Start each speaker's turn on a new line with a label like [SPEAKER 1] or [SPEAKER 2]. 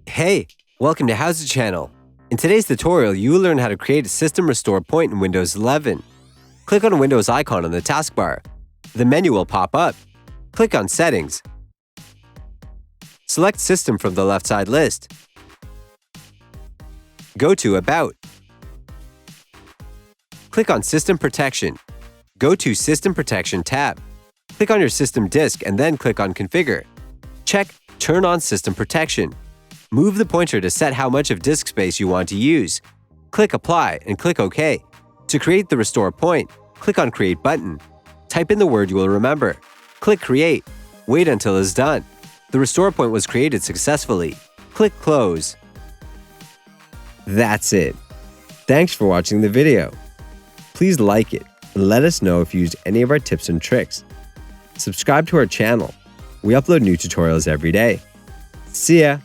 [SPEAKER 1] Hey, welcome to HOWZA channel. In today's tutorial, you will learn how to create a system restore point in Windows 11. Click on the Windows icon on the taskbar. The menu will pop up. Click on Settings. Select System from the left side list. Go to About. Click on System Protection. Go to System Protection tab. Click on your system disk and then click on Configure. Check Turn on System Protection. Move the pointer to set how much of disk space you want to use. Click Apply and click OK. To create the restore point, click on Create button. Type in the word you will remember. Click Create. Wait until it is done. The restore point was created successfully. Click Close. That's it. Thanks for watching the video. Please like it and let us know if you used any of our tips and tricks. Subscribe to our channel. We upload new tutorials every day. See ya!